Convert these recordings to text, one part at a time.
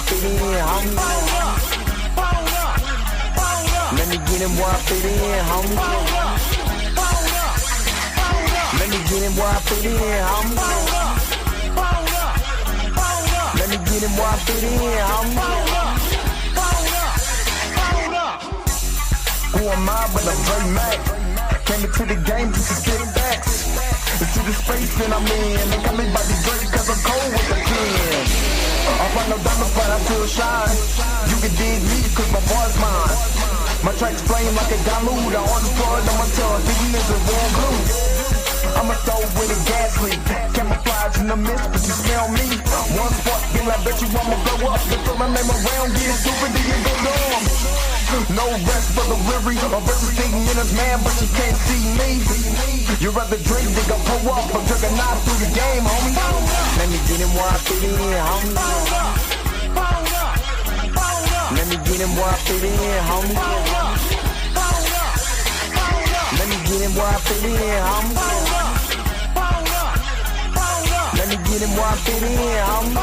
fit in, homie. Let me get him where I fit in, homie. Let me get him where I fit in, homie. Let me get him where I fit in, homie. Who am I but I'm Dre Mac? Came into the game just to spit facts. Into the space that I'm in. They call me Bobby Drake cause I'm cold with the pen. I find no diamonds but I feel shine. You can dig me cause my boy's mine. My tracks flame like a Dalu. The hardest part on my tongue, thinking is a warm blue. I'm a throw with a gas leak. Camouflage in the mist, but you smell me. One spark, then I bet you I'ma blow up. Then throw my name around, get stupid, then you go dumb. No rest for the weary. A versus thinking in his man, but you can't see me. You rather drink than go pull up. I'm drinking knife through the game, homie. Let me get him where I fit in, homie. Let me get him where I fit in, homie. Let me get him where I fit in, homie. Let me get him where I fit in, homie.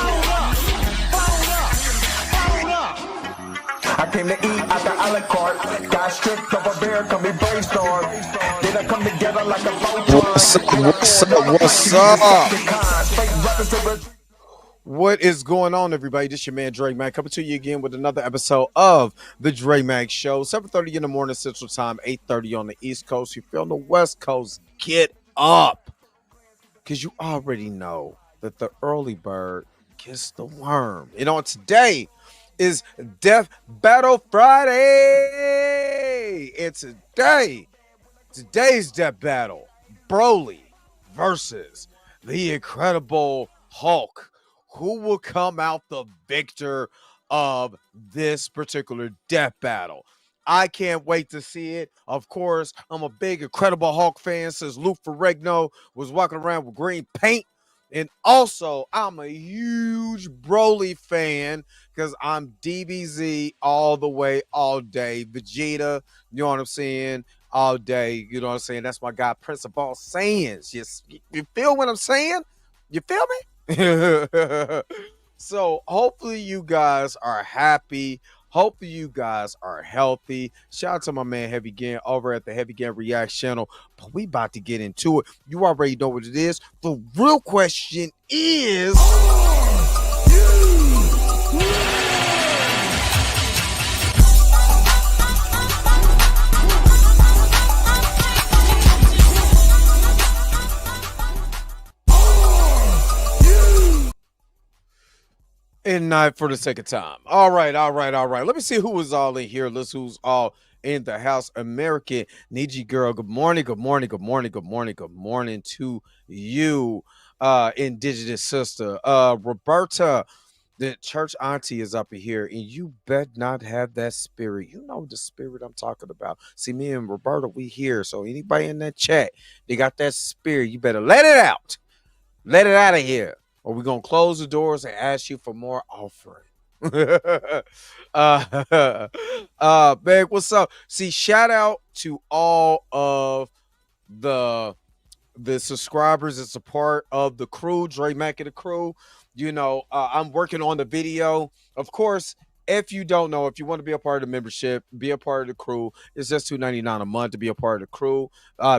I came to eat at the a la carte. Got stripped of a bear, call me brainstorm. Then I come together like a Voltron. What's up? What is going on, everybody? This your man Dre Mac coming to you again with another episode of the Dre Mac Show. 7:30 in the morning Central Time, 8:30 on the East Coast. You feel on the West Coast? Get up, because you already know that the early bird gets the worm. And on today is Death Battle Friday. And today's Death Battle, Broly versus the Incredible Hulk. Who will come out the victor of this particular death battle? I can't wait to see it. Of course, I'm a big Incredible Hulk fan since Lou Ferrigno was walking around with green paint. And also, I'm a huge Broly fan because I'm DBZ all the way, all day. Vegeta, you know what I'm saying? All day, you know what I'm saying? That's my guy, Prince of All Saiyans. You feel what I'm saying? You feel me? So hopefully you guys are happy. Hopefully you guys are healthy. Shout out to my man Heavy Gang over at the Heavy Gang React channel. But we about to get into it. You already know what it is. The real question is, and not for the second time. All right. Let me see who was all in here. Let's who's all in the house. American Niji girl. Good morning to you. Indigenous sister. Roberta, the church auntie is up in here, and you bet not have that spirit. You know the spirit I'm talking about. See, me and Roberta, we here. So anybody in that chat, they got that spirit. You better let it out. Let it out of here. Or we're going to close the doors and ask you for more offering. Man, what's up? See, shout out to all of the subscribers that's a part of the crew, Dre Mac and the crew. You know, I'm working on the video. Of course, if you don't know, if you want to be a part of the membership, be a part of the crew, it's just $2.99 a month to be a part of the crew.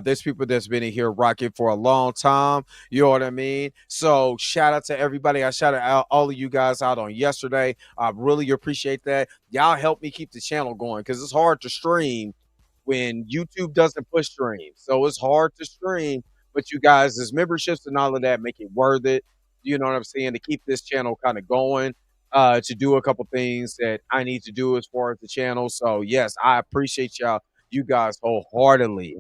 There's people that's been in here rocking for a long time. You know what I mean? So shout out to everybody. I shouted out all of you guys out on yesterday. I really appreciate that. Y'all help me keep the channel going because it's hard to stream when YouTube doesn't push streams. So it's hard to stream, but you guys, as memberships and all of that, make it worth it. You know what I'm saying? To keep this channel kind of going. To do a couple things that I need to do as far as the channel. So yes, I appreciate you guys wholeheartedly.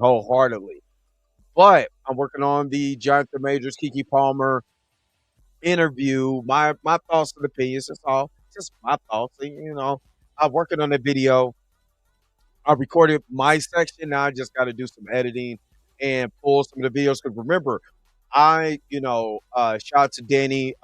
But I'm working on the Jonathan Majors, Kiki Palmer interview. My thoughts and opinions. That's all. Just my thoughts. You know, I'm working on the video. I recorded my section. Now I just got to do some editing and pull some of the videos. Because remember, shout out to Danny.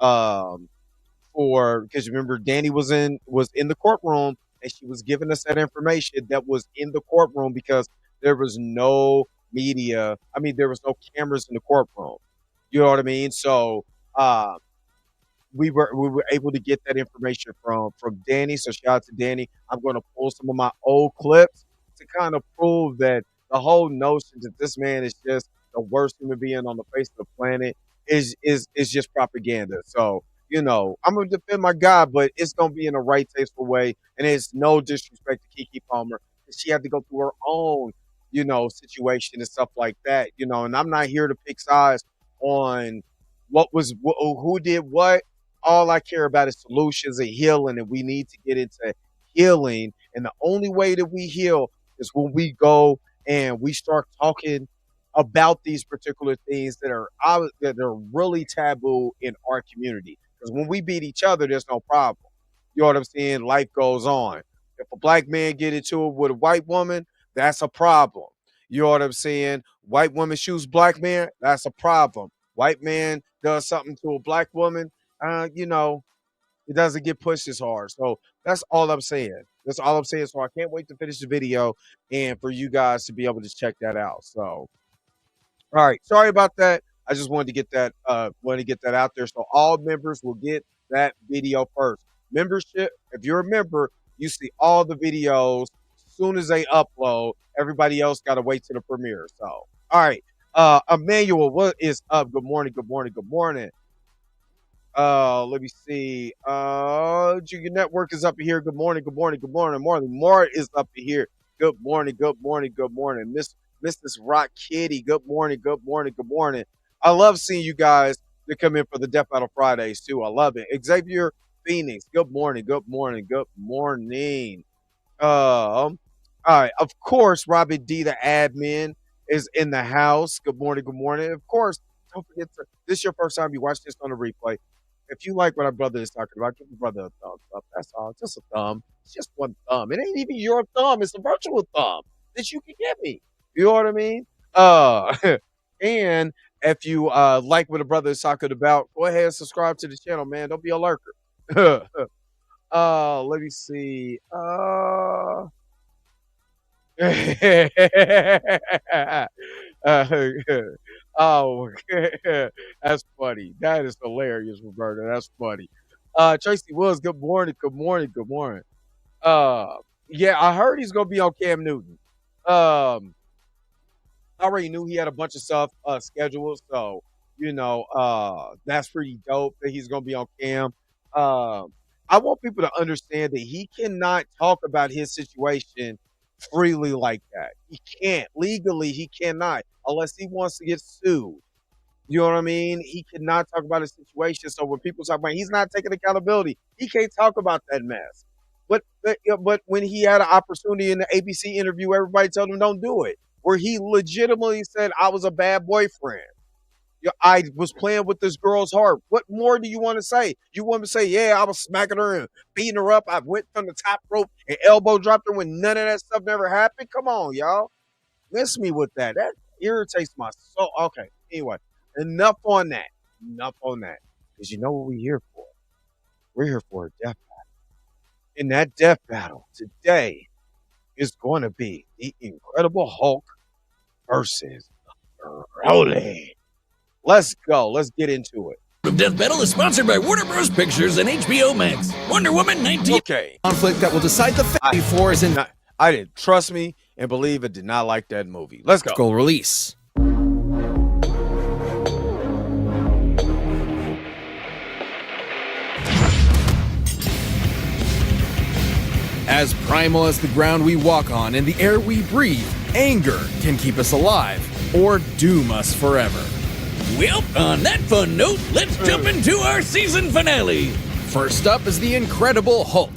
Because remember, Danny was in the courtroom and she was giving us that information that was in the courtroom because there was no media. I mean, there was no cameras in the courtroom. You know what I mean? So we were able to get that information from Danny. So shout out to Danny. I'm going to pull some of my old clips to kind of prove that the whole notion that this man is just the worst human being on the face of the planet is just propaganda. So I'm gonna defend my guy, but it's gonna be in a right, tasteful way, and it's no disrespect to Keke Palmer. She had to go through her own, situation and stuff like that. And I'm not here to pick sides on who did what. All I care about is solutions and healing, and we need to get into healing. And the only way that we heal is when we go and we start talking about these particular things that are really taboo in our community. Because when we beat each other, there's no problem. You know what I'm saying? Life goes on. If a black man get into it with a white woman, that's a problem. You know what I'm saying? White woman shoots black man, that's a problem. White man does something to a black woman, it doesn't get pushed as hard. So that's all I'm saying. That's all I'm saying. So I can't wait to finish the video and for you guys to be able to check that out. So all right, sorry about that. I just wanted to get that out there. So all members will get that video first. Membership, if you're a member, you see all the videos as soon as they upload. Everybody else got to wait to the premiere. So, all right. Emmanuel, what is up? Good morning, good morning, good morning. Let me see. Junior Network is up here. Good morning, good morning, good morning. More is up here. Good morning, good morning, good morning. Mrs. Rock Kitty, good morning, good morning, good morning. I love seeing you guys that come in for the Death Battle Fridays too. I love it. Xavier Phoenix, good morning, good morning, good morning. All right, of course, Robin D, the admin, is in the house. Good morning, good morning. Of course, don't forget this is your first time you watch this on the replay. If you like what our brother is talking about, give your brother a thumbs up. That's all. Just a thumb. It's just one thumb. It ain't even your thumb. It's a virtual thumb that you can give me. You know what I mean? And if you like what a brother is talking about, go ahead and subscribe to the channel, man. Don't be a lurker. Let me see. Oh, that's funny. That is hilarious, Roberta. That's funny. Tracy Woods, good morning, good morning, good morning. Yeah, I heard he's gonna be on Cam Newton. I already knew he had a bunch of stuff scheduled, so that's pretty dope that he's gonna be on Cam. I want people to understand that he cannot talk about his situation freely like that. He can't legally. He cannot unless he wants to get sued. You know what I mean? He cannot talk about his situation. So when people talk about he's not taking accountability, he can't talk about that mess. But when he had an opportunity in the ABC interview, everybody told him don't do it. Where he legitimately said, "I was a bad boyfriend. I was playing with this girl's heart." What more do you want to say? You want to say, "Yeah, I was smacking her and beating her up. I went from the top rope and elbow dropped her when none of that stuff never happened." Come on, y'all. Miss me with that. That irritates my soul. Okay. Anyway, enough on that. Enough on that. Because you know what we're here for? We're here for a death battle. In that death battle today is going to be the Incredible Hulk versus Broly. Let's go. Let's get into it. Death Battle is sponsored by Warner Bros. Pictures and HBO Max. Wonder Woman 19. Okay. Conflict that will decide the fate before is in I didn't trust me and believe it. Did not like that movie. Let's go. goal release. As primal as the ground we walk on and the air we breathe, anger can keep us alive or doom us forever. Well, on that fun note, let's jump into our season finale. First up is the Incredible Hulk,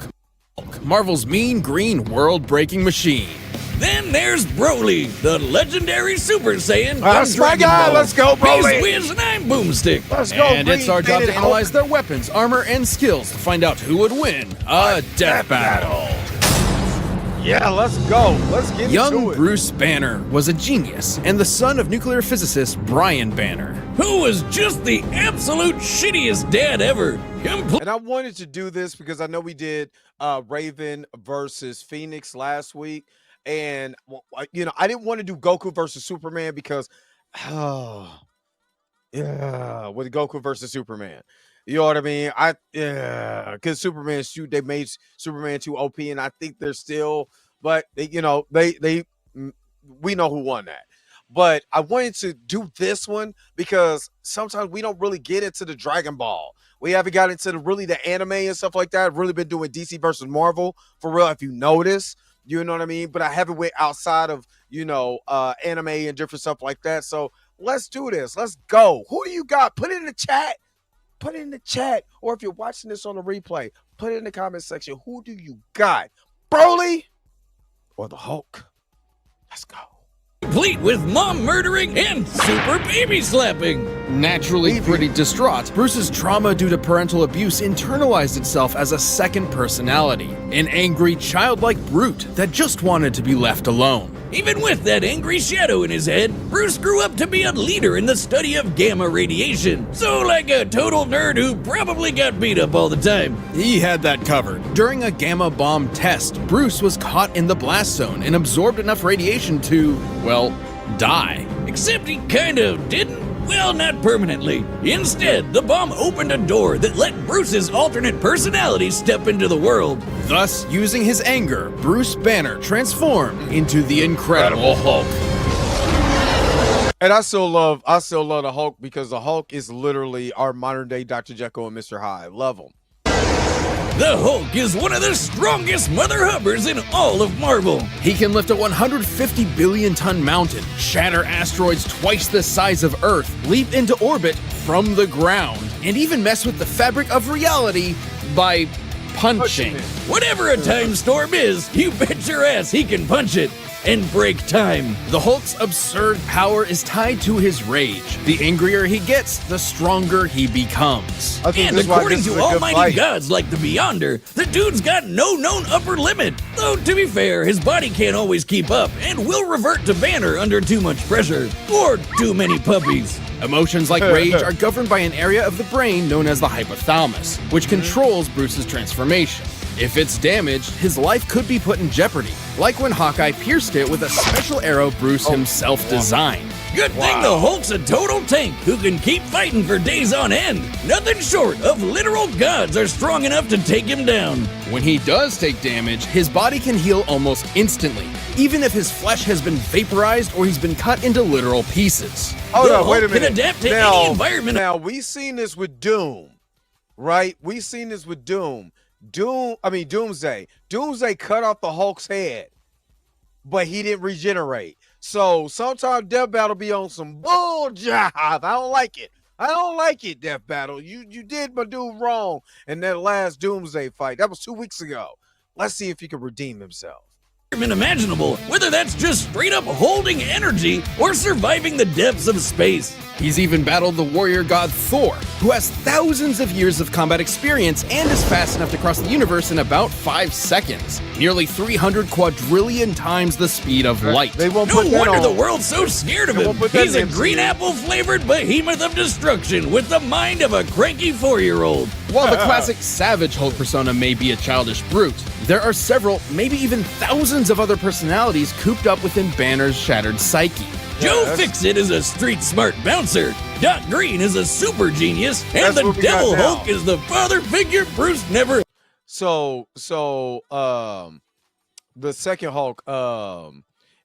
Marvel's mean green world-breaking machine. Then there's Broly, the legendary Super Saiyan. That's my guy. Let's go, Broly. He's Whiz and I'm Boomstick. Let's go, and it's our job to analyze their weapons, armor, and skills to find out who would win a death battle. Yeah, let's go. Let's get into it. Young Bruce Banner was a genius and the son of nuclear physicist Brian Banner, who was just the absolute shittiest dad ever. And I wanted to do this because I know we did Raven versus Phoenix last week. And, I didn't want to do Goku versus Superman because, with Goku versus Superman. You know what I mean? Because Superman shoot, they made Superman too OP, and I think they're still, but we know who won that. But I wanted to do this one because sometimes we don't really get into the Dragon Ball. We haven't got into the anime and stuff like that. I've really been doing DC versus Marvel for real. If you notice, you know what I mean. But I haven't went outside of anime and different stuff like that. So let's do this. Let's go. Who do you got? Put it in the chat. Put it in the chat. Or if you're watching this on the replay, put it in the comment section. Who do you got? Broly or the Hulk? Let's go. Complete with mom murdering and super baby slapping. Naturally pretty distraught, Bruce's trauma due to parental abuse internalized itself as a second personality, an angry, childlike brute that just wanted to be left alone. Even with that angry shadow in his head, Bruce grew up to be a leader in the study of gamma radiation. So like a total nerd who probably got beat up all the time. He had that covered. During a gamma bomb test, Bruce was caught in the blast zone and absorbed enough radiation to, well, die. Except he kind of didn't. Well, not permanently. Instead, the bomb opened a door that let Bruce's alternate personality step into the world. Thus, using his anger, Bruce Banner transformed into the Incredible Hulk. And I still love the Hulk because the Hulk is literally our modern day Dr. Jekyll and Mr. Hyde. Love him. The Hulk is one of the strongest mother hubbers in all of Marvel. He can lift a 150 billion ton mountain, shatter asteroids twice the size of Earth, leap into orbit from the ground, and even mess with the fabric of reality by punching. Whatever a time storm is, you bet your ass he can punch it and break time. The Hulk's absurd power is tied to his rage. The angrier he gets, the stronger he becomes. And according to almighty gods like the Beyonder, the dude's got no known upper limit. Though, to be fair, his body can't always keep up and will revert to Banner under too much pressure or too many puppies. Emotions like rage are governed by an area of the brain known as the hypothalamus, which controls Bruce's transformation. If it's damaged, his life could be put in jeopardy, like when Hawkeye pierced it with a special arrow Bruce himself designed. Good thing the Hulk's a total tank who can keep fighting for days on end. Nothing short of literal gods are strong enough to take him down. When he does take damage, his body can heal almost instantly, even if his flesh has been vaporized or he's been cut into literal pieces. Hold on, wait a minute. Can adapt to any environment. Now, we've seen this with Doom, right? We've seen this with Doomsday. Doomsday cut off the Hulk's head, but he didn't regenerate. So sometimes Death Battle be on some bull job. I don't like it, Death Battle. You did my dude wrong in that last Doomsday fight. That was 2 weeks ago. Let's see if he can redeem himself. Unimaginable, whether that's just straight up holding energy or surviving the depths of space. He's even battled the warrior god Thor, who has thousands of years of combat experience and is fast enough to cross the universe in about 5 seconds, nearly 300 quadrillion times the speed of light. No wonder the world's so scared of him. He's a green apple flavored behemoth of destruction with the mind of a cranky 4-year-old. While the classic Savage Hulk persona may be a childish brute, there are several, maybe even thousands of other personalities cooped up within Banner's shattered psyche. Joe Fixit is a street-smart bouncer, Doc Green is a super genius, and the Devil Hulk is the father figure Bruce never... So, the second Hulk,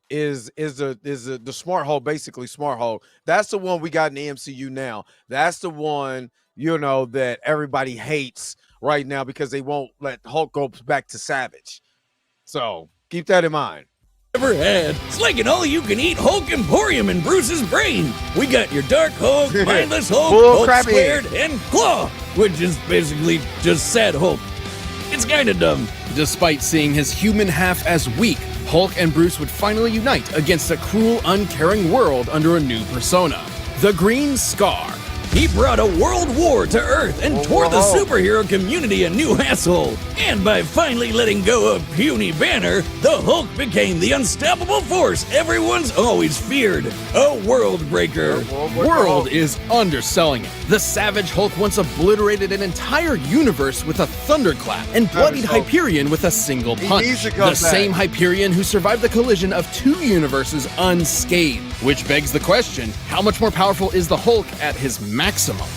is the Smart Hulk, basically Smart Hulk. That's the one we got in the MCU now. That's the one, that everybody hates right now because they won't let Hulk go back to Savage. So keep that in mind. Ever had. It's like an all-you-can-eat Hulk Emporium in Bruce's brain. We got your Dark Hulk, Mindless Hulk, Hulk Squared, and Claw, which is basically just Sad Hulk. It's kinda dumb. Despite seeing his human half as weak, Hulk and Bruce would finally unite against a cruel, uncaring world under a new persona, the Green Scar. He brought a world war to Earth and tore the superhero community a new asshole. And by finally letting go of puny Banner, the Hulk became the unstoppable force everyone's always feared. A world breaker. World is underselling it. The Savage Hulk once obliterated an entire universe with a thunderclap and bloodied Hyperion with a single punch. The same Hyperion who survived the collision of 2 universes unscathed. Which begs the question, how much more powerful is the Hulk at his maximum?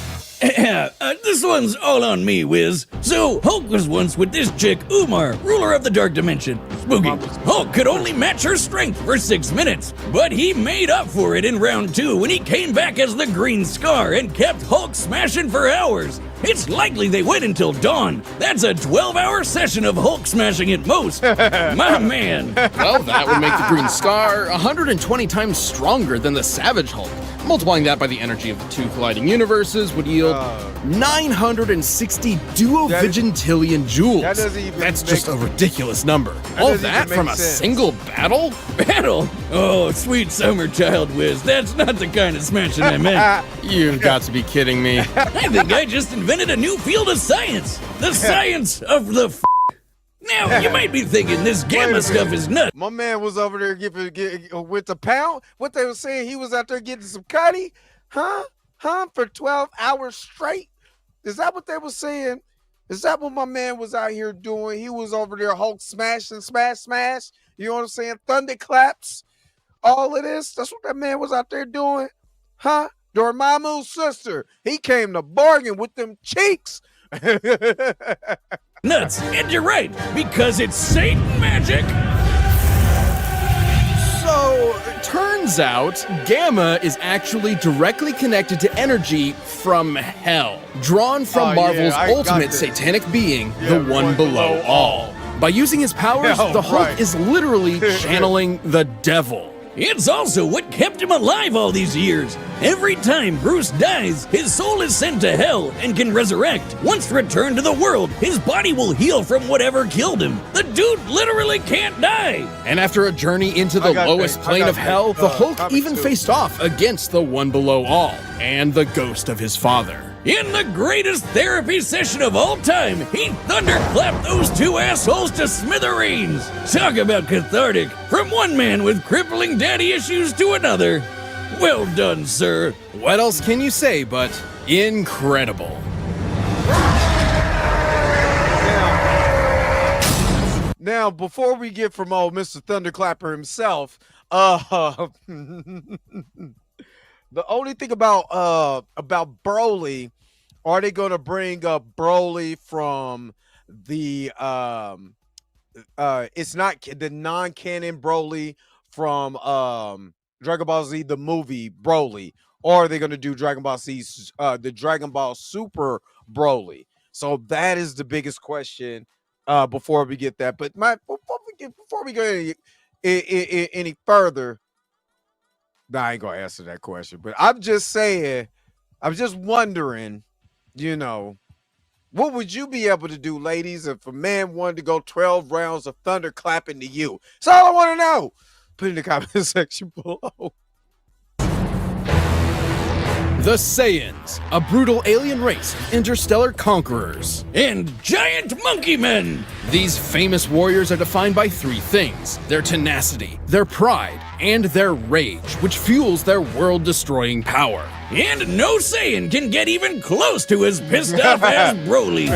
This one's all on me, Wiz. So, Hulk was once with this chick, Umar, ruler of the Dark Dimension. Spooky. Hulk could only match her strength for 6 minutes, but he made up for it in round 2 when he came back as the Green Scar and kept Hulk smashing for hours. It's likely they went until dawn. That's a 12-hour session of Hulk smashing at most. My man. Well, that would make the Green Scar 120 times stronger than the Savage Hulk. Multiplying that by the energy of the two colliding universes would yield 960 duovigintillion joules. That doesn't even That's make just a ridiculous number. All doesn't that even from make a sense. single battle? Battle? Oh, sweet summer child, Wiz. That's not the kind of smashing I meant. You've got to be kidding me. I think I just invented a new field of science. The science of the Now, you might be thinking this gamma stuff is nuts. My man was over there with the pound. What they were saying, he was out there getting some cutty, huh? For 12 hours straight. Is that what they were saying? Is that what my man was out here doing? He was over there Hulk smashing, smash. You know what I'm saying? Thunderclaps. All of this. That's what that man was out there doing, huh? Dormammu's sister. He came to bargain with them cheeks. Nuts. And you're right, because it's Satan magic. So, turns out, gamma is actually directly connected to energy from hell, drawn from Marvel's ultimate satanic being, the One Below All. By using his powers, the Hulk is literally channeling the devil. It's also what kept him alive all these years. Every time Bruce dies, his soul is sent to hell and can resurrect. Once returned to the world, his body will heal from whatever killed him. The dude literally can't die. And after a journey into the lowest plane of hell, the Hulk even faced off against the One Below All and the ghost of his father. In the greatest therapy session of all time, he thunderclapped those two assholes to smithereens. Talk about cathartic. From one man with crippling daddy issues to another. Well done, sir. What else can you say but incredible? Now, before we get from old Mr. Thunderclapper himself, the only thing about Broly, are they going to bring up Broly from the it's not the non-canon Broly from Dragon Ball Z the movie Broly, or are they going to do Dragon Ball Z the Dragon Ball Super Broly? So that is the biggest question before we get that. But before we go any further, nah, I ain't gonna answer that question, but I'm just saying, I'm just wondering, you know, what would you be able to do, ladies, if a man wanted to go 12 rounds of thunder clapping to you? That's all I want to know. Put in the comment section below. The Saiyans, a brutal alien race of interstellar conquerors. And giant monkey men. These famous warriors are defined by three things: their tenacity, their pride, and their rage, which fuels their world-destroying power. And no Saiyan can get even close to as pissed off as Broly.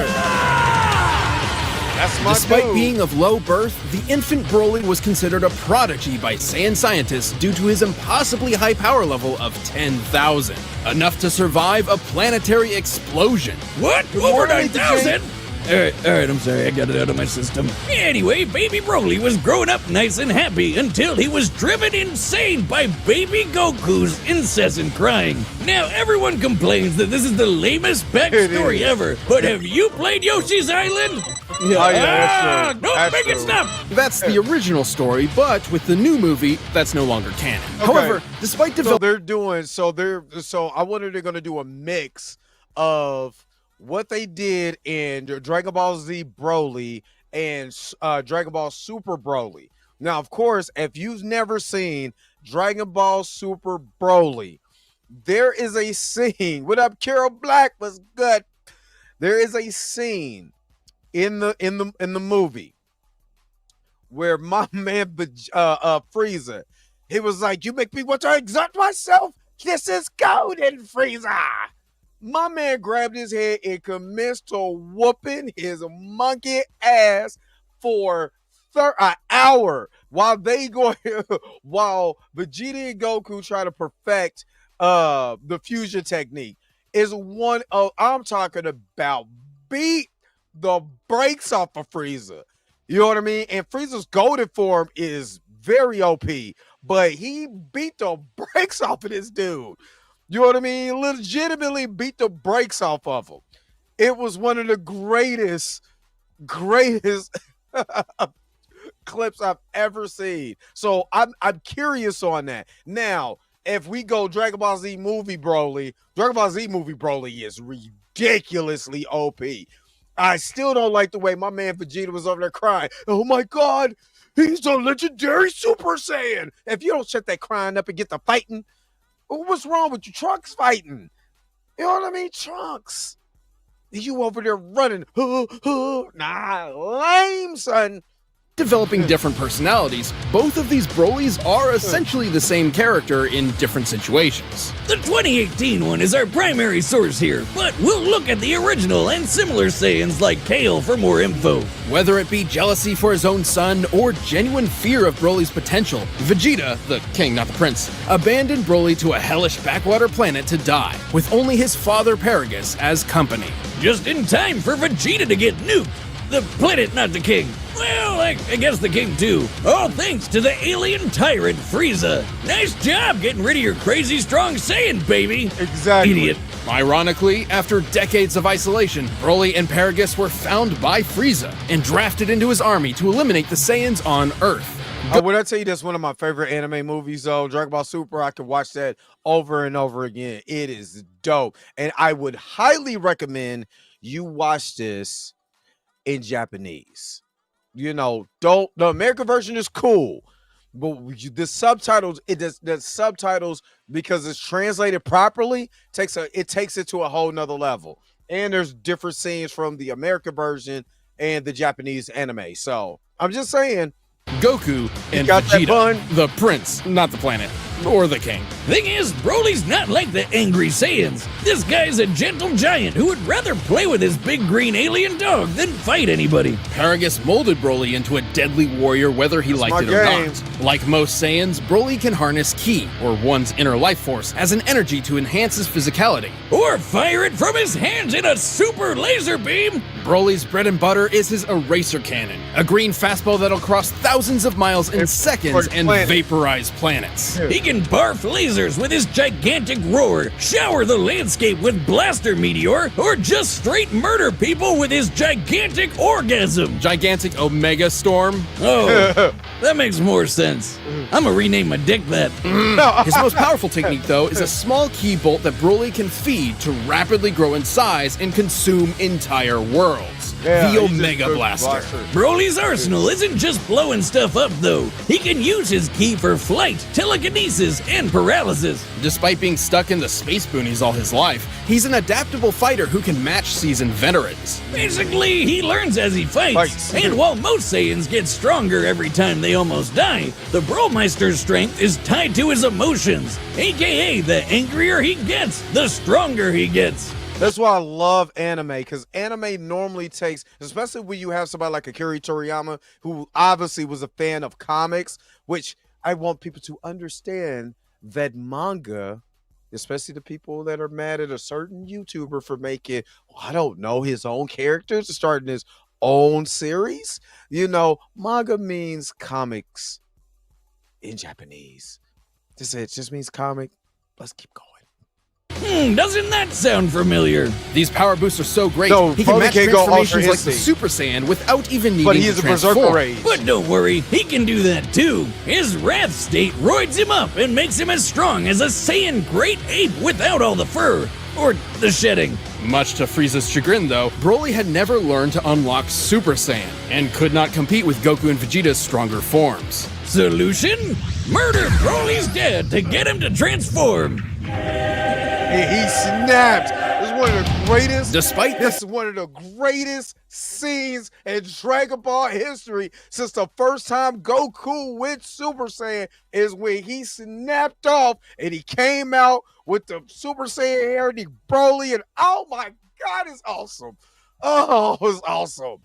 That's my Despite dude. being of low birth, the infant Broly was considered a prodigy by Saiyan scientists due to his impossibly high power level of 10,000, enough to survive a planetary explosion. What? Over 9,000? All right, I'm sorry, I got it out of my system. Anyway, baby Broly was growing up nice and happy until he was driven insane by baby Goku's incessant crying. Now, everyone complains that this is the lamest backstory ever, but have you played Yoshi's Island? That's true. Don't That's make it true. stop! That's the original story, but with the new movie, that's no longer canon. However, despite So developing... so I wonder they're gonna do a mix of what they did in Dragon Ball Z Broly and Dragon Ball Super Broly. Now, of course, if you've never seen Dragon Ball Super Broly, there is a scene. What up, Carol Black? Was good. There is a scene in the movie where my man Frieza, he was like, "You make me want to exert myself. This is golden, Frieza." My man grabbed his head and commenced to whooping his monkey ass for an hour while while Vegeta and Goku try to perfect the fusion technique. is one of, I'm talking about beat the brakes off of Frieza. You know what I mean? And Frieza's golden form is very OP, but he beat the brakes off of this dude. You know what I mean? Legitimately beat the brakes off of him. It was one of the greatest clips I've ever seen. So I'm curious on that. Now, if we go Dragon Ball Z movie Broly, Dragon Ball Z movie Broly is ridiculously OP. I still don't like the way my man Vegeta was over there crying. Oh my God, he's a legendary Super Saiyan. If you don't shut that crying up and get to fighting, what's wrong with you? Trunks fighting. You know what I mean? Trunks. You over there running. Nah, lame, son. Developing different personalities, both of these Brolys are essentially the same character in different situations. The 2018 one is our primary source here, but we'll look at the original and similar Saiyans like Kale for more info. Whether it be jealousy for his own son or genuine fear of Broly's potential, Vegeta, the king not the prince, abandoned Broly to a hellish backwater planet to die, with only his father Paragus as company. Just in time for Vegeta to get nuked. The planet, not the king. Well, I guess the king too. All thanks to the alien tyrant Frieza. Nice job getting rid of your crazy strong Saiyan, baby. Exactly. Idiot. Ironically, after decades of isolation, Broly and Paragus were found by Frieza and drafted into his army to eliminate the Saiyans on Earth. Would I tell you that's one of my favorite anime movies, though? Dragon Ball Super, I could watch that over and over again. It is dope. And I would highly recommend you watch this in Japanese. You know, the American version is cool, but the subtitles, the subtitles, because it's translated properly, takes it to a whole nother level. And there's different scenes from the American version and the Japanese anime. So I'm just saying, Goku and got that bun? Vegeta, the prince, not the planet, or the king. Thing is, Broly's not like the angry Saiyans. This guy's a gentle giant who would rather play with his big green alien dog than fight anybody. Paragus molded Broly into a deadly warrior whether he liked it or not. Like most Saiyans, Broly can harness Ki, or one's inner life force, as an energy to enhance his physicality. Or fire it from his hands in a super laser beam. Broly's bread and butter is his eraser cannon, a green fastball that'll cross thousands of miles in seconds and vaporize planets. He can barf lasers with his gigantic roar, shower the landscape with blaster meteor, or just straight murder people with his gigantic orgasm. Gigantic Omega Storm. Oh, that makes more sense. I'm gonna rename my dick that. His most powerful technique, though, is a small key bolt that Broly can feed to rapidly grow in size and consume entire worlds. Yeah, the Omega Blaster. Broly's arsenal isn't just blowing stuff up, though. He can use his ki for flight, telekinesis, and paralysis. Despite being stuck in the space boonies all his life, he's an adaptable fighter who can match seasoned veterans. Basically, he learns as he fights. And while most Saiyans get stronger every time they almost die, the Bromeister's strength is tied to his emotions. AKA, the angrier he gets, the stronger he gets. That's why I love anime, because anime normally takes, especially when you have somebody like Akira Toriyama, who obviously was a fan of comics, which I want people to understand that manga, especially the people that are mad at a certain YouTuber for making, I don't know, his own characters, starting his own series. You know, manga means comics in Japanese. It just means comic. Let's keep going. Doesn't that sound familiar? These power boosts are so great, No, he can Broly match can't go transformations Ultra like the Instinct. Super Saiyan without even needing But to he is a transform. berserker rage. But don't worry, he can do that too. His wrath state roids him up and makes him as strong as a Saiyan great ape without all the fur. Or the shedding. Much to Frieza's chagrin, though, Broly had never learned to unlock Super Saiyan and could not compete with Goku and Vegeta's stronger forms. Solution? Murder Broly's dad to get him to transform. And he snapped. This is one of the greatest. Despite This is one of the greatest scenes in Dragon Ball history since the first time Goku went Super Saiyan is when he snapped off and he came out with the Super Saiyan hair and he Broly and oh my God, it's awesome. Oh, it was awesome.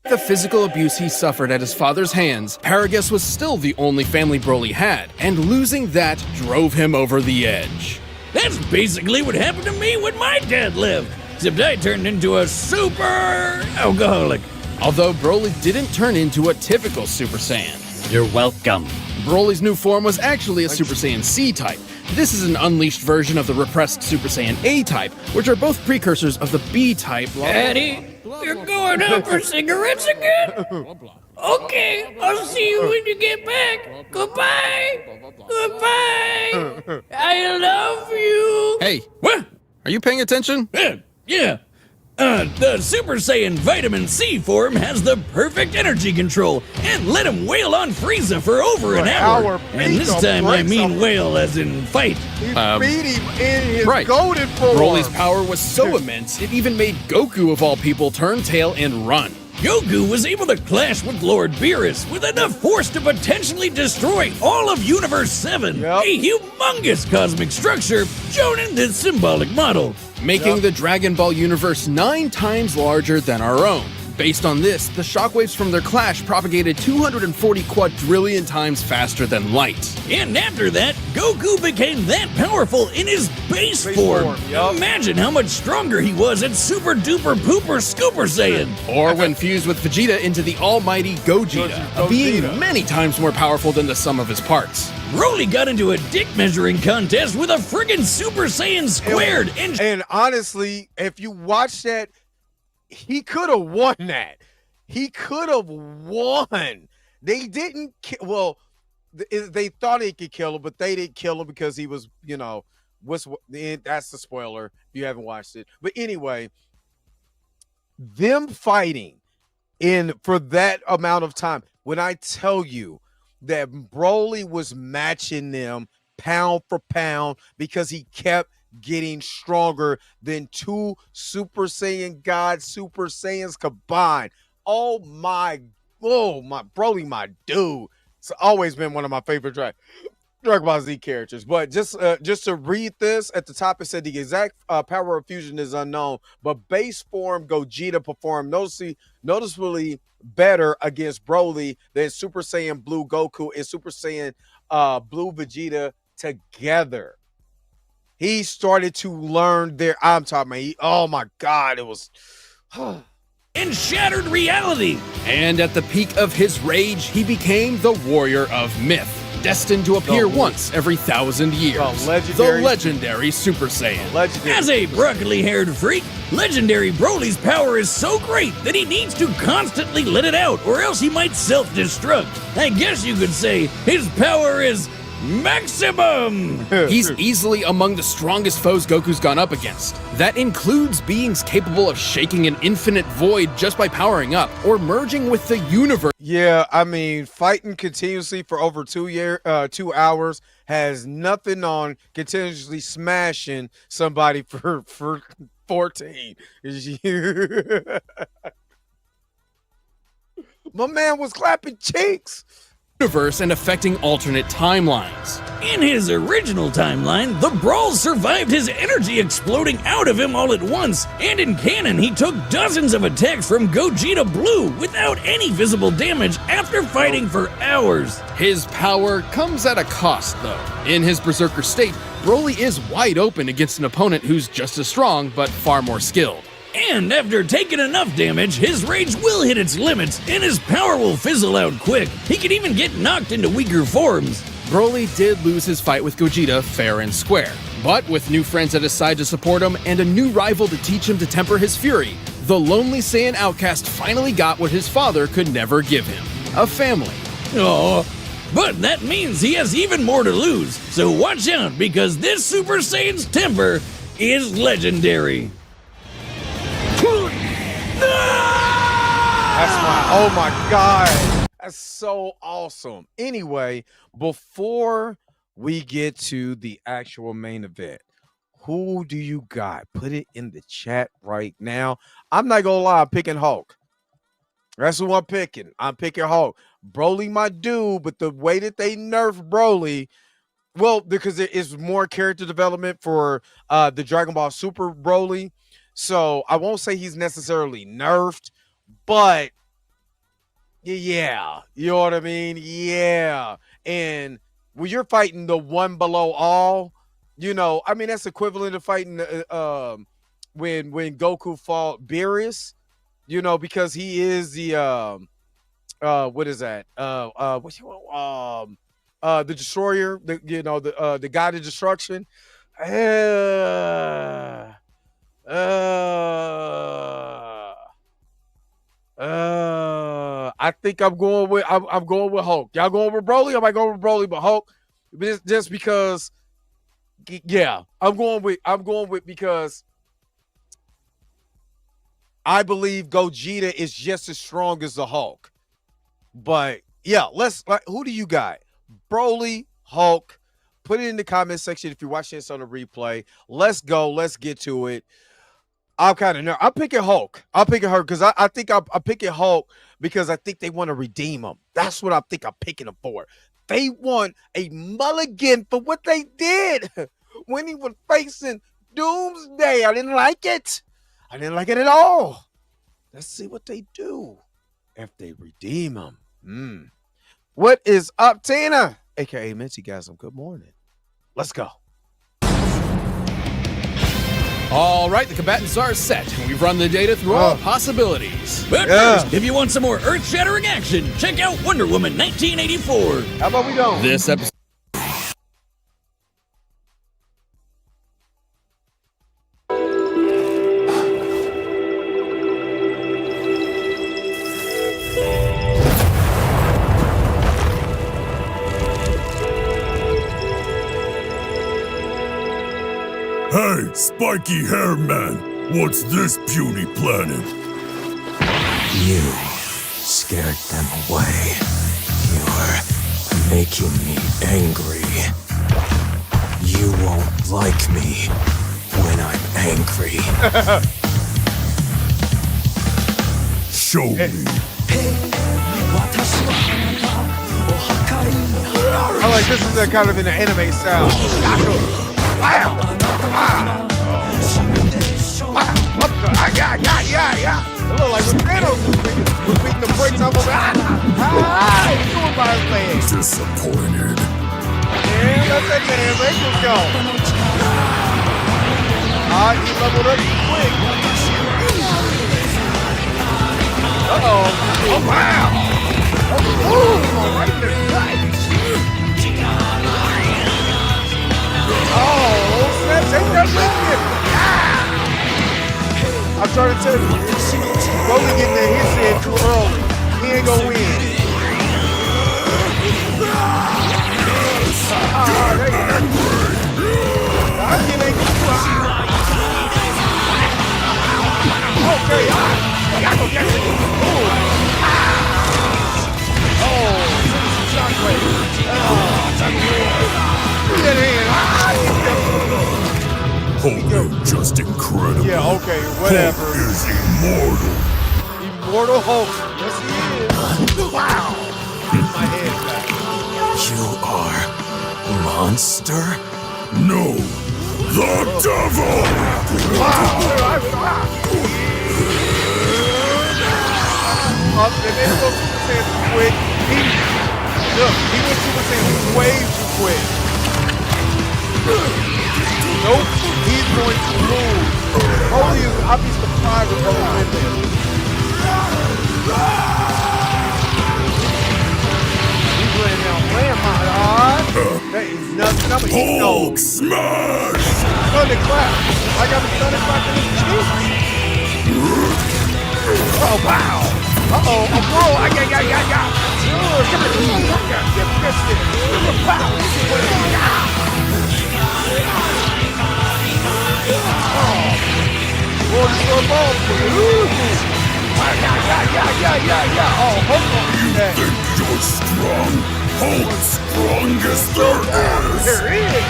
the physical abuse he suffered at his father's hands, Paragus was still the only family Broly had, and losing that drove him over the edge. That's basically what happened to me when my dad lived. Except I turned into a super alcoholic. Although Broly didn't turn into a typical Super Saiyan. You're welcome. Broly's new form was actually a Super Saiyan C type. This is an unleashed version of the repressed Super Saiyan A type, which are both precursors of the B type. Daddy, you're going out for cigarettes again? Okay, I'll see you when you get back. Goodbye. Goodbye. I love you. Hey, What? are you paying attention? Yeah. The Super Saiyan Vitamin C form has the perfect energy control and let him wail on Frieza for over an hour. And this time I mean wail as in fight. He beat him in his right. golden form. Broly's power was so immense, it even made Goku, of all people, turn tail and run. Goku was able to clash with Lord Beerus with enough force to potentially destroy all of Universe 7, Yep. a humongous cosmic structure shown in this symbolic model. Making the Dragon Ball universe 9 times larger than our own. Based on this, the shockwaves from their clash propagated 240 quadrillion times faster than light. And after that, Goku became that powerful in his base form. Yup. Imagine how much stronger he was at Super Duper Pooper Scooper Saiyan. Or when fused with Vegeta into the almighty Gogeta, a being Gogeta. many times more powerful than the sum of his parts. Broly got into a dick measuring contest with a friggin' Super Saiyan squared And honestly, if you watch that, he could have won that. He could have won. They didn't well, they thought he could kill him, but they didn't kill him because he was, that's the spoiler if you haven't watched it. But anyway, them fighting for that amount of time, when I tell you that Broly was matching them pound for pound because he kept getting stronger than 2 Super Saiyan God Super Saiyans combined. Oh my Broly, my dude. It's always been one of my favorite Dragon Ball Z characters. But just to read this at the top, it said the exact power of fusion is unknown, but base form Gogeta performed noticeably better against Broly than Super Saiyan Blue Goku and Super Saiyan Blue Vegeta together. He started to learn I'm talking about, oh my God, it was... in shattered reality. And at the peak of his rage, he became the Warrior of Myth, destined to appear once every 1,000 years. The legendary Super Saiyan. Legendary. As a broccoli-haired freak, legendary Broly's power is so great that he needs to constantly let it out or else he might self-destruct. I guess you could say his power is maximum! He's easily among the strongest foes Goku's gone up against. That includes beings capable of shaking an infinite void just by powering up, or merging with the universe. Yeah, I mean, fighting continuously for over 2 hours has nothing on continuously smashing somebody for 14. My man was clapping cheeks. Universe and affecting alternate timelines. In his original timeline, the Brawl survived his energy exploding out of him all at once, and in canon, he took dozens of attacks from Gogeta Blue without any visible damage after fighting for hours. His power comes at a cost, though. In his berserker state, Broly is wide open against an opponent who's just as strong, but far more skilled. And after taking enough damage, his rage will hit its limits, and his power will fizzle out quick. He can even get knocked into weaker forms. Broly did lose his fight with Gogeta fair and square, but with new friends at his side to support him and a new rival to teach him to temper his fury, the lonely Saiyan outcast finally got what his father could never give him: a family. Oh, but that means he has even more to lose, so watch out because this Super Saiyan's temper is legendary. Oh my God. That's so awesome. Anyway, before we get to the actual main event, who do you got? Put it in the chat right now. I'm not gonna lie, I'm picking Hulk. That's who I'm picking. I'm picking Hulk. Broly, my dude, but the way that they nerf Broly, well, because there is more character development for the Dragon Ball Super Broly. So I won't say he's necessarily nerfed, but yeah, you know what I mean? Yeah. And when you're fighting the one below all, I mean that's equivalent to fighting when Goku fought Beerus, because he is the what is that? The destroyer, the god of destruction. I think I'm going with Hulk. Y'all going with Broly? I might go with Broly, but Hulk, just because. Yeah, I'm going with because I believe Gogeta is just as strong as the Hulk. But yeah, who do you got? Broly, Hulk. Put it in the comment section if you're watching this on the replay. Let's go. Let's get to it. I'm kind of nervous. I'm picking Hulk. I'm picking her because I think I'm picking Hulk because I think they want to redeem him. That's what I think I'm picking him for. They want a mulligan for what they did when he was facing Doomsday. I didn't like it. I didn't like it at all. Let's see what they do if they redeem him. What is up, Tina? AKA Minty Gasm. Good morning. Let's go. All right, the combatants are set. We've run the data through all possibilities. But first, if you want some more earth-shattering action, check out Wonder Woman 1984. How about we don't? This episode. Hey, spiky hair man, what's this puny planet? You scared them away. You're making me angry. You won't like me when I'm angry. Show me. I like this is kind of in the anime style. Wow. Yeah. It look like when Thanos was beating the brakes off of he's doing by his legs. Disappointed. Yeah, let that man Rachel's go. He leveled up quick. Uh-oh. Oh, wow. Oh, right in the gut. Oh, snap, take that with you. I'm trying to tell you, Broly getting that hit in too early. He ain't gonna win. There you go. I can't make it. Okay, I go get it. Shockwave. Get in. Hulk is just incredible. Yeah, okay, whatever. Hulk is immortal. Immortal Hulk. Yes, he is. Wow. My head back. You are monster? No, the devil. They made him go Super Saiyan too quick. He went Super Saiyan way too quick. Nope, he's going to lose. Holy is, I'll be surprised if Holy wins this. He's laying down landmine, that is nothing. I'm gonna eat Hulk those. smash. Thunderclap. I got the thunderclap in his cheek. Oh, wow. Uh-oh, a bro. Yeah. Yeah. Oh, hold on. You think you're strong? Hulk's strongest there is. There is.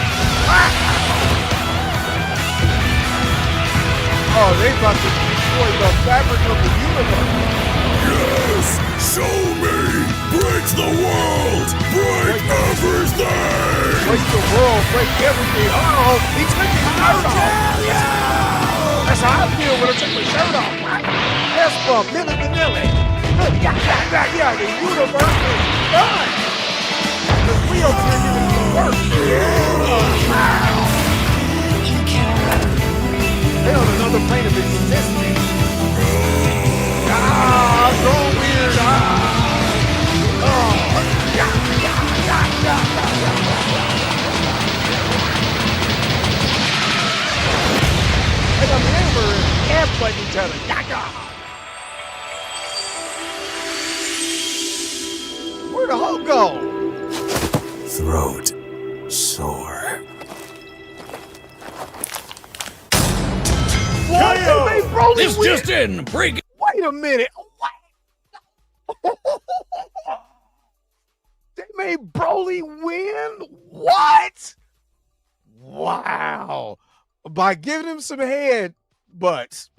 Oh, they about to destroy the fabric of the universe. Yes, show me. Break the world. Break everything. Break the world. Break everything. Oh, he took his shirt off. That's how I feel when I take my shirt off, right? That's from Milli Vanilli. Yeah, the universe is done. The real thing is the work. Wow. throat sore. What? They made Broly This win? just in. Break. Wait a minute. What? They made Broly win? What? Wow. By giving him some head butts.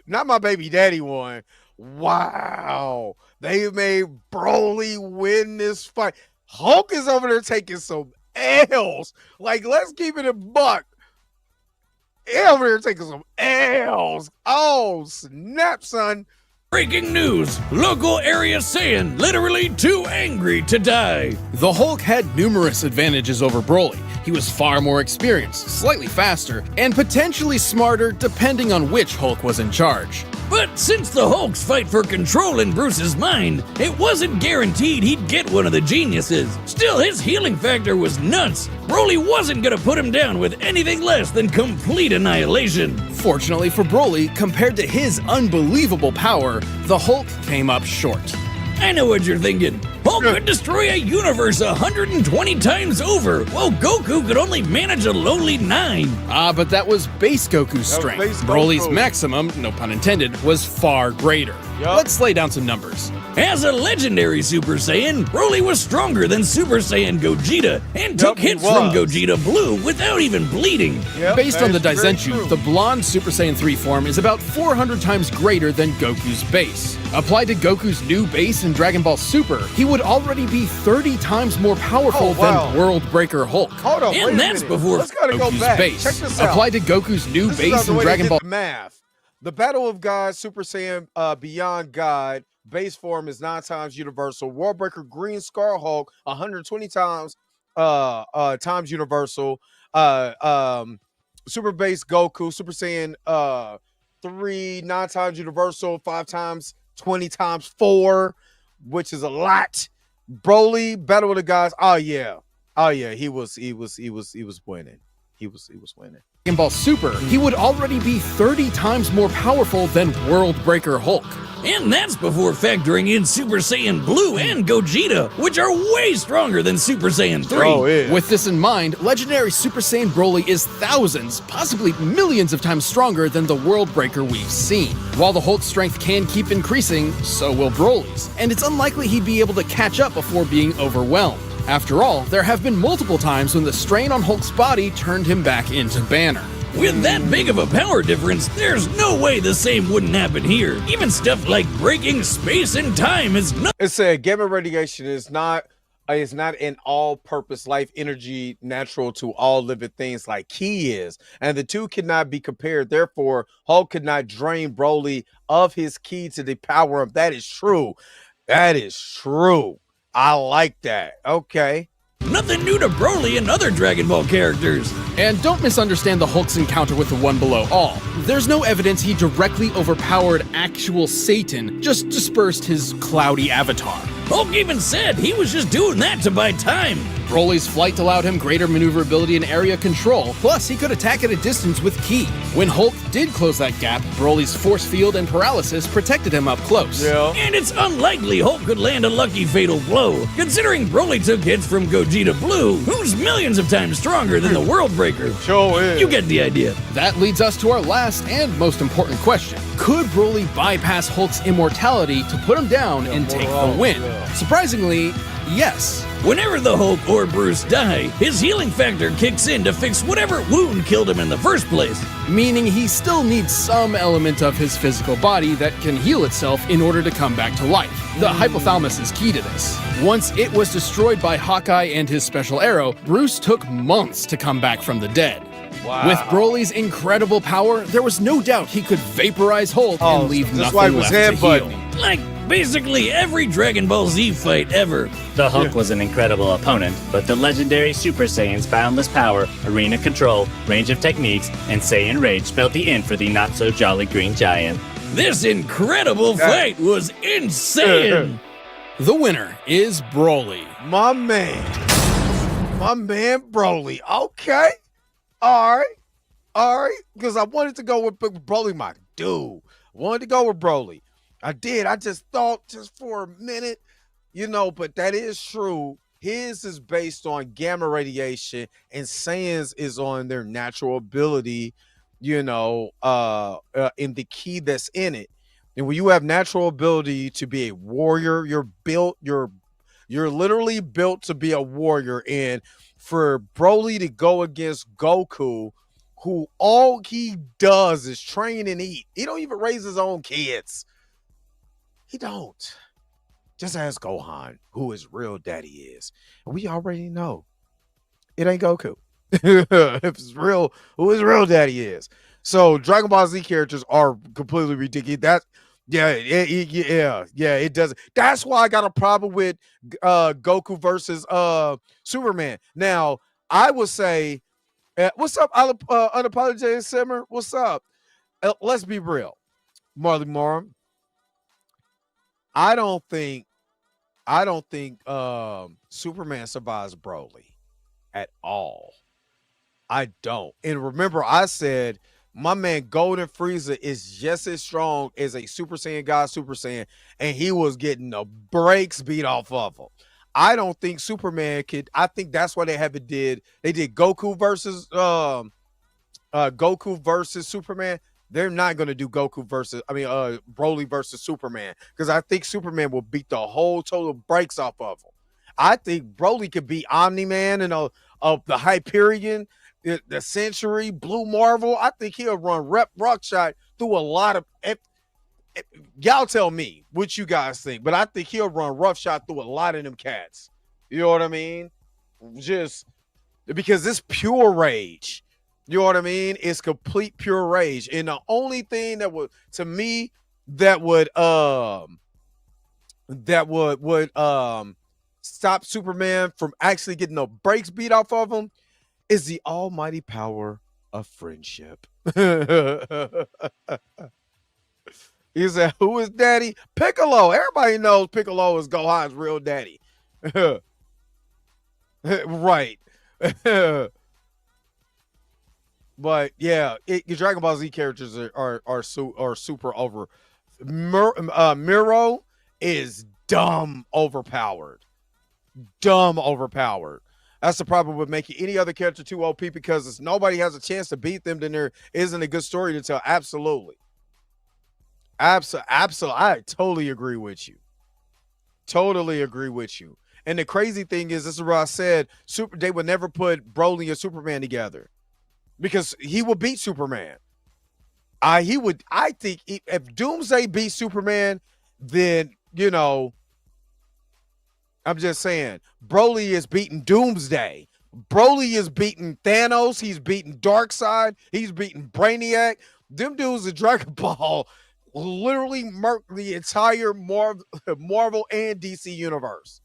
Not my baby daddy one. Wow. They made Broly win this fight. Hulk is over there taking some L's. Like, let's keep it a buck. He over there taking some L's. Oh, snap, son. Breaking news. Local area Saiyan literally too angry to die. The Hulk had numerous advantages over Broly. He was far more experienced, slightly faster, and potentially smarter depending on which Hulk was in charge. But since the Hulk's fight for control in Bruce's mind, it wasn't guaranteed he'd get one of the geniuses. Still, his healing factor was nuts. Broly wasn't gonna put him down with anything less than complete annihilation. Fortunately for Broly, compared to his unbelievable power, the Hulk came up short. I know what you're thinking. Hulk could destroy a universe 120 times over, while Goku could only manage a lowly 9. But that was base Goku's strength. base Broly's Goku. maximum, no pun intended, was far greater. Yup. Let's lay down some numbers. As a legendary Super Saiyan, Broly was stronger than Super Saiyan Gogeta and took he hits from was. Gogeta Blue without even bleeding. Yep, Based that on the is very Daizenshuu, true. the blonde Super Saiyan 3 form is about 400 times greater than Goku's base. Applied to Goku's new base in Dragon Ball Super, he would already be 30 times more powerful Oh, wow. than World Breaker Hulk. Hold on, And wait a that's minute. before Let's gotta go Goku's back. base. Check this out. Applied to Goku's new This is not base the in way they Dragon did Ball. the math. The Battle of God, Super Saiyan Beyond God, base form is 9 times universal. World Breaker Green Scar Hulk, 120 times times universal. Super base Goku, Super Saiyan 3, 9 times universal, 5 times 20 times 4, which is a lot. Broly, Battle of the Gods. Oh yeah, he was winning. He was winning. Dragon Ball Super, he would already be 30 times more powerful than World Breaker Hulk. And that's before factoring in Super Saiyan Blue and Gogeta, which are way stronger than Super Saiyan 3. Oh, yeah. With this in mind, legendary Super Saiyan Broly is thousands, possibly millions of times stronger than the World Breaker we've seen. While the Hulk's strength can keep increasing, so will Broly's, and it's unlikely he'd be able to catch up before being overwhelmed. After all, there have been multiple times when the strain on Hulk's body turned him back into Banner. With that big of a power difference, there's no way the same wouldn't happen here. Even stuff like breaking space and time is not. It said gamma radiation is not an all-purpose life energy natural to all living things like Ki is, and the two cannot be compared. Therefore, Hulk could not drain Broly of his Ki to depower him. That is true. That is true. I like that. Okay. Nothing new to Broly and other Dragon Ball characters. And don't misunderstand the Hulk's encounter with the One Below All. There's no evidence he directly overpowered actual Satan, just dispersed his cloudy avatar. Hulk even said he was just doing that to buy time. Broly's flight allowed him greater maneuverability and area control, plus he could attack at a distance with Ki. When Hulk did close that gap, Broly's force field and paralysis protected him up close. Yeah. And it's unlikely Hulk could land a lucky fatal blow, considering Broly took hits from Gogeta Blue, who's millions of times stronger than the World Breaker. Sure is. You get the idea. That leads us to our last and most important question. Could Broly bypass Hulk's immortality to put him down and take the win? Surprisingly, yes. Whenever the Hulk or Bruce die, his healing factor kicks in to fix whatever wound killed him in the first place. Meaning he still needs some element of his physical body that can heal itself in order to come back to life. The hypothalamus is key to this. Once it was destroyed by Hawkeye and his special arrow, Bruce took months to come back from the dead. Wow. With Broly's incredible power, there was no doubt he could vaporize Hulk and leave that's nothing why he was left to headbutting. heal. Like basically every Dragon Ball Z fight ever. The Hulk was an incredible opponent, but the legendary Super Saiyan's boundless power, arena control, range of techniques, and Saiyan rage spelled the end for the not-so-jolly Green Giant. This incredible fight was insane. The winner is Broly. My man Broly. Okay. All right. Because I wanted to go with Broly, my dude. Wanted to go with Broly. I did. I just thought just for a minute, but that is true. His is based on gamma radiation, and Saiyans is on their natural ability, in the key that's in it. And when you have natural ability to be a warrior, you're literally built to be a warrior. And for Broly to go against Goku, who all he does is train and eat. He don't even raise his own kids. He don't. Just ask Gohan who his real daddy is. And we already know it ain't Goku. If it's real, who his real daddy is. So Dragon Ball Z characters are completely ridiculous. It doesn't. That's why I got a problem with Goku versus Superman. Now, I would say, what's up, unapologetic Simmer? What's up? Let's be real, Marley Marm. I don't think Superman survives Broly at all. I don't. And remember, I said my man Golden Frieza is just as strong as a Super Saiyan God Super Saiyan, and he was getting the brakes beat off of him. I don't think Superman could. I think that's why they did Goku versus Superman. They're not going to do Broly versus Superman, because I think Superman will beat the whole total breaks off of him. I think Broly could beat Omni-Man and of the Hyperion, the Century, Blue Marvel. I think he'll run Rockshot through a lot of. Y'all tell me what you guys think, but I think he'll run roughshot through a lot of them cats. You know what I mean? Just because it's pure rage. You know what I mean? It's complete pure rage. And the only thing that would stop Superman from actually getting the brakes beat off of him is the almighty power of friendship. He said, who is daddy? Piccolo. Everybody knows Piccolo is Gohan's real daddy. Right. But yeah, your Dragon Ball Z characters are super over. Miro is dumb overpowered. That's the problem with making any other character too OP, because nobody has a chance to beat them, then there isn't a good story to tell. Absolutely. I totally agree with you. And the crazy thing is, this is what I said, they would never put Broly and Superman together, because he would beat Superman. I think if Doomsday beat Superman, then, I'm just saying, Broly is beating Doomsday. Broly is beating Thanos. He's beating Darkseid. He's beating Brainiac. Them dudes in Dragon Ball literally murked the entire Marvel and DC universe.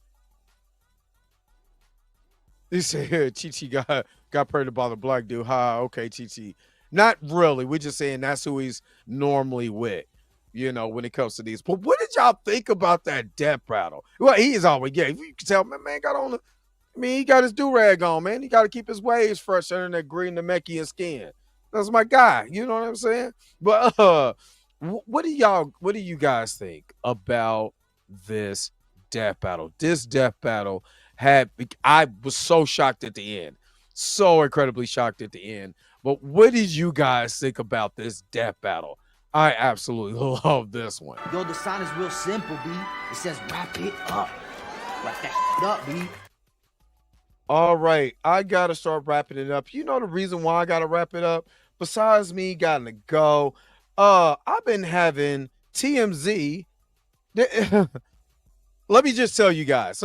He said, Chi-Chi got pregnant by the black dude. Okay, Chi-Chi. Not really. We're just saying that's who he's normally with, when it comes to these. But what did y'all think about that death battle? Well, he is always, you can tell, man got on he got his do-rag on, man. He got to keep his waves fresh under that green Namekian skin. That's my guy. You know what I'm saying? But what do you guys think about this death battle? This death battle I was so shocked at the end. So incredibly shocked at the end. But what did you guys think about this death battle? I absolutely love this one. Yo, the sign is real simple, B. It says wrap it up. Wrap that shit up, B. All right, I got to start wrapping it up. You know the reason why I got to wrap it up? Besides me gotta go, I've been having TMZ. Let me just tell you guys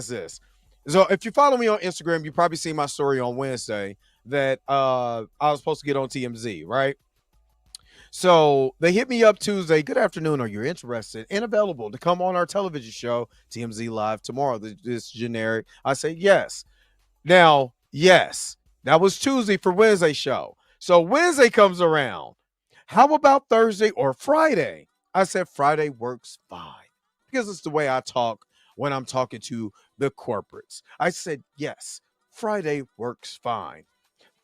this. So if you follow me on Instagram, you probably see my story on Wednesday that I was supposed to get on TMZ, right? So they hit me up Tuesday. Good afternoon. Are you interested and available to come on our television show, TMZ Live, tomorrow? This generic. I say yes. Now, yes, that was Tuesday for Wednesday show. So Wednesday comes around. How about Thursday or Friday? I said Friday works fine, because it's the way I talk when I'm talking to the corporates. I said, yes, Friday works fine.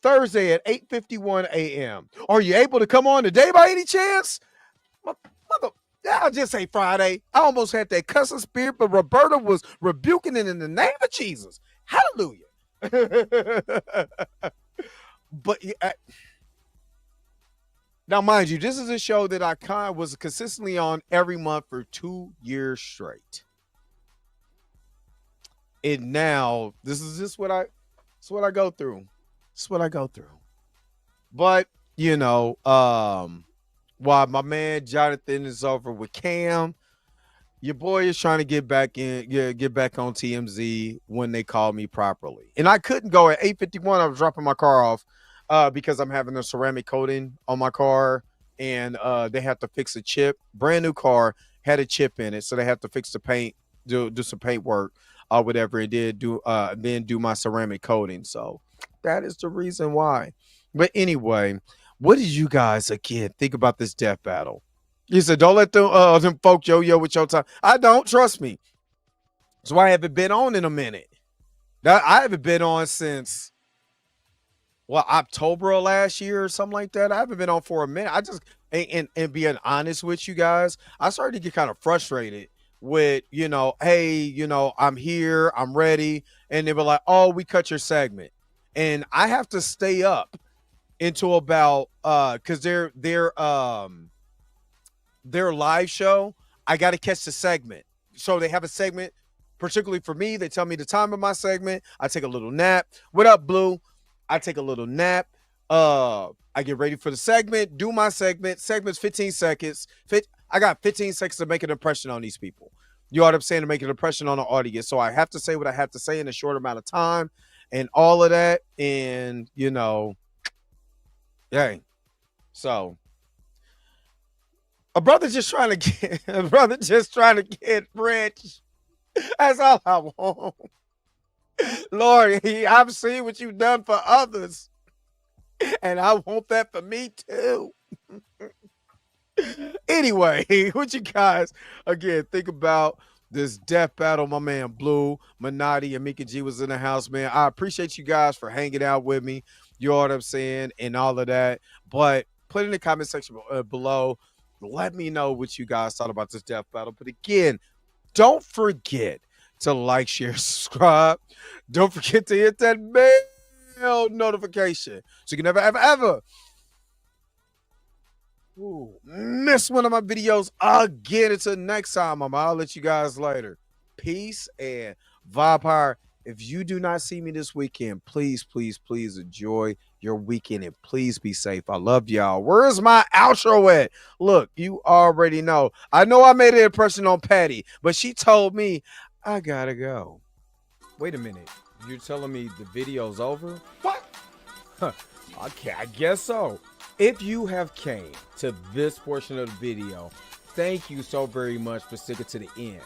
Thursday at 8:51 a.m. Are you able to come on today by any chance? I'll just say Friday. I almost had that cussing spirit, but Roberta was rebuking it in the name of Jesus. Hallelujah. But now, mind you, this is a show that I was consistently on every month for 2 years straight. And now this is just what I go through. It's what I go through. But, while my man Jonathan is over with Cam, your boy is trying to get back on TMZ when they call me properly. And I couldn't go at 8:51. I was dropping my car off because I'm having a ceramic coating on my car, and they have to fix a chip. Brand new car had a chip in it, so they have to fix the paint, do some paint work or whatever, and then do my ceramic coating. So that is the reason why. But anyway, what did you guys again think about this death battle? You said don't let them folk yo with your time. I don't, trust me. That's why I haven't been on in a minute. I haven't been on since October of last year or something like that. I haven't been on for a minute. I just and being honest with you guys, I started to get kind of frustrated with, hey, I'm here, I'm ready, and they were like, oh, we cut your segment, and I have to stay up into about because their live show, I got to catch the segment. So they have a segment, particularly for me. They tell me the time of my segment. I take a little nap. What up, Blue? I take a little nap. I get ready for the segment, do my segment. Segment's 15 seconds. I got 15 seconds to make an impression on these people. You know what I'm saying? To make an impression on the audience. So I have to say what I have to say in a short amount of time and all of that. And, hey, so a brother just trying to get rich. That's all I want. Lord, I've seen what you've done for others, and I want that for me too. Anyway, what you guys again think about this death battle? My man Blue, Manati, and Mika G was in the house, man. I appreciate you guys for hanging out with me. You know what I'm saying, and all of that. But put in the comment section below. Let me know what you guys thought about this death battle. But again, don't forget to like, share, subscribe. Don't forget to hit that bell notification so you can never, ever miss one of my videos again. Until next time, I'll let you guys later. Peace and vibe higher. If you do not see me this weekend, please, please, please enjoy your weekend and please be safe. I love y'all. Where's my outro at? Look, you already know. I know I made an impression on Patty, but she told me I gotta go. Wait a minute. You're telling me the video's over? What? Okay, I guess so. If you have came to this portion of the video, thank you so very much for sticking to the end.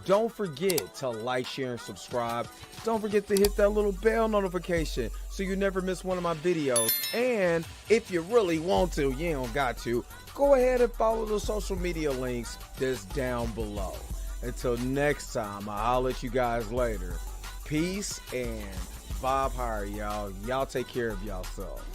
Don't forget to like, share, and subscribe. Don't forget to hit that little bell notification so you never miss one of my videos. And if you really want to, you don't got to, go ahead and follow the social media links that's down below. Until next time, I'll let you guys later. Peace and vibe higher, y'all. Y'all take care of yourself.